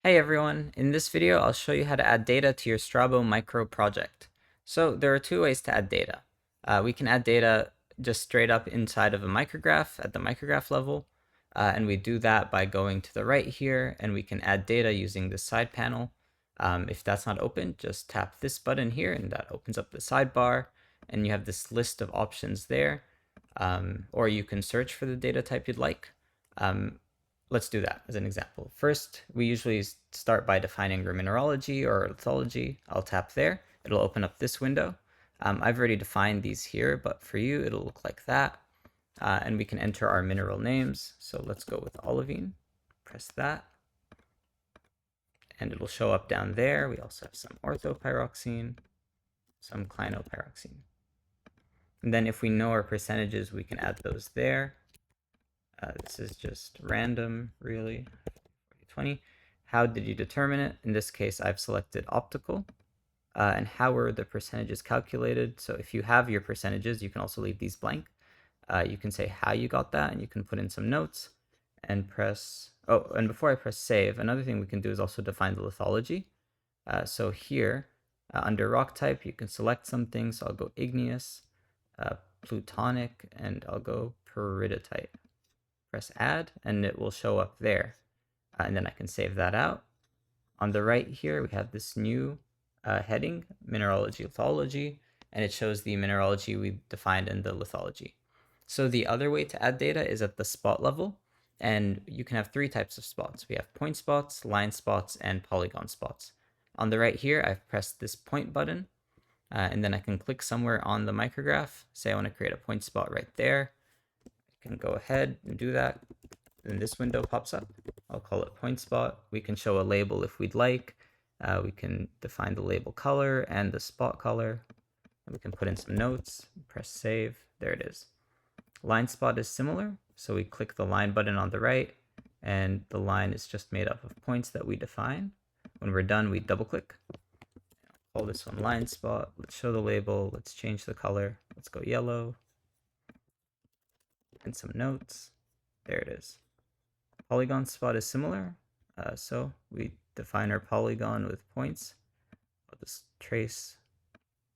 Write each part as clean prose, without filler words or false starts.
Hey everyone, in this video I'll show you how to add data to your StraboMicro project. So there are two ways to add data. We can add data just straight up inside of a micrograph at the micrograph level, and we do that by going to the right here, and we can add data using the side panel. If that's not open, just tap this button here and that opens up the sidebar, and you have this list of options there, or you can search for the data type you'd like. Let's do that as an example. First, we usually start by defining our mineralogy or lithology. I'll tap there. It'll open up this window. I've already defined these here, but for you, it'll look like that. And we can enter our mineral names. So let's go with olivine. Press that. And it'll show up down there. We also have some orthopyroxene, some clinopyroxene. And then if we know our percentages, we can add those there. This is just random, really. 20. How did you determine it? In this case, I've selected optical. And how were the percentages calculated? So if you have your percentages, you can also leave these blank. You can say how you got that, and you can put in some notes and press. Oh, and before I press save, another thing we can do is also define the lithology. So here, under rock type, you can select something. So I'll go igneous, plutonic, and I'll go peridotite. Press add, and it will show up there. And then I can save that out. On the right here, we have this new heading, mineralogy lithology, and it shows the mineralogy we defined in the lithology. So the other way to add data is at the spot level, and you can have three types of spots. We have point spots, line spots, and polygon spots. On the right here, I've pressed this point button, and then I can click somewhere on the micrograph. Say I want to create a point spot right there. I can go ahead and do that. Then this window pops up. I'll call it point spot. We can show a label if we'd like. We can define the label color and the spot color. We can put in some notes, press save. There it is. Line spot is similar. So we click the line button on the right, and the line is just made up of points that we define. When we're done, we double click. I'll call this one line spot. Let's show the label. Let's change the color. Let's go yellow. And some notes. There it is. Polygon spot is similar. So we define our polygon with points. I'll just trace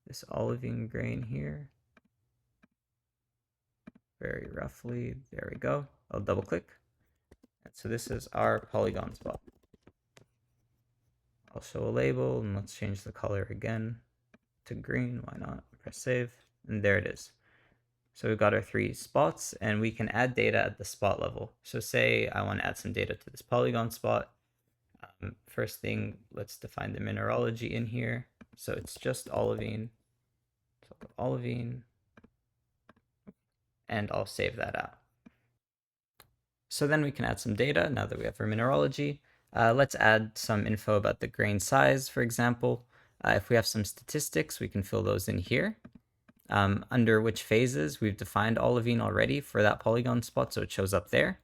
this olivine grain here very roughly. There we go. I'll double click. And so this is our polygon spot. I'll show a label, and let's change the color again to green. Why not? Press save, and there it is. So we've got our three spots, and we can add data at the spot level. So say I want to add some data to this polygon spot. First thing, let's define the mineralogy in here. So it's just olivine. So I'll go olivine, and I'll save that out. So then we can add some data now that we have our mineralogy. Let's add some info about the grain size, for example. If we have some statistics, we can fill those in here. Under which phases, we've defined olivine already for that polygon spot, so it shows up there.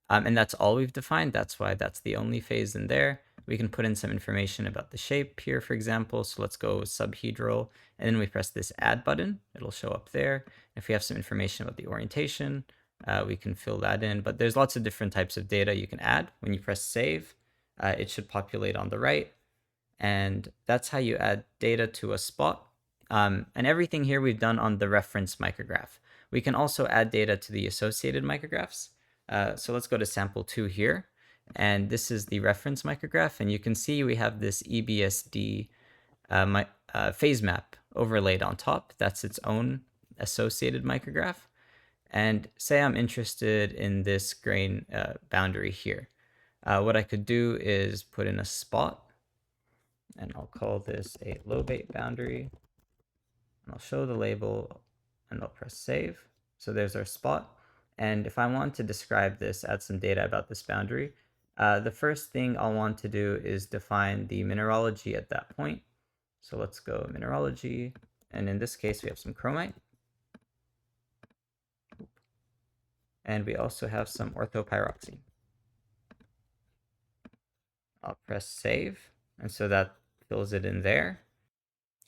And that's all we've defined. That's why that's the only phase in there. We can put in some information about the shape here, for example. So let's go subhedral, and then we press this add button. It'll show up there. If we have some information about the orientation, we can fill that in. But there's lots of different types of data you can add. When you press save, it should populate on the right. And that's how you add data to a spot. And everything here we've done on the reference micrograph. We can also add data to the associated micrographs. So let's go to sample 2 here. And this is the reference micrograph. And you can see we have this EBSD phase map overlaid on top. That's its own associated micrograph. And say I'm interested in this grain boundary here. What I could do is put in a spot. And I'll call this a lobate boundary. And I'll show the label, and I'll press save. So there's our spot. And if I want to describe this, add some data about this boundary, the first thing I'll want to do is define the mineralogy at that point. So let's go mineralogy. And in this case, we have some chromite. And we also have some orthopyroxene. I'll press save. And so that fills it in there.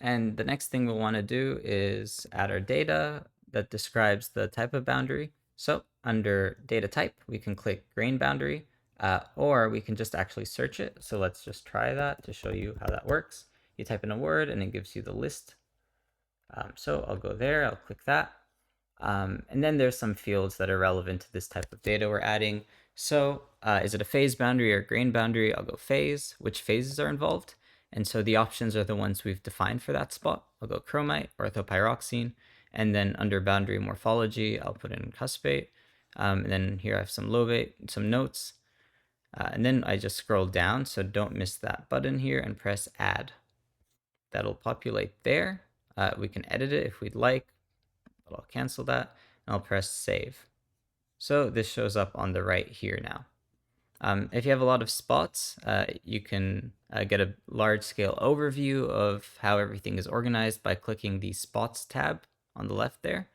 And the next thing we'll want to do is add our data that describes the type of boundary. So under data type, we can click grain boundary. or we can just actually search it. So let's just try that to show you how that works. You type in a word and it gives you the list. So I'll go there, I'll click that. And then there's some fields that are relevant to this type of data we're adding. So is it a phase boundary or grain boundary? I'll go phase, which phases are involved. And so the options are the ones we've defined for that spot. I'll go chromite, orthopyroxene, and then under boundary morphology, I'll put in cuspate. And then here I have some lobate, some notes. And then I just scroll down, so don't miss that button here and press add. That'll populate there. We can edit it if we'd like, but I'll cancel that and I'll press save. So this shows up on the right here now. If you have a lot of spots, you can get a large scale overview of how everything is organized by clicking the spots tab on the left there.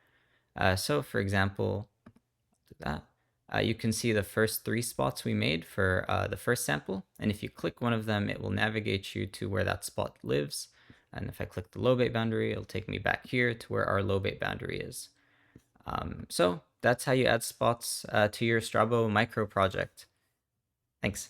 So for example, do that. You can see the first 3 spots we made for the first sample. And if you click one of them, it will navigate you to where that spot lives. And if I click the lobate boundary, it'll take me back here to where our lobate boundary is. So that's how you add spots to your StraboMicro project. Thanks.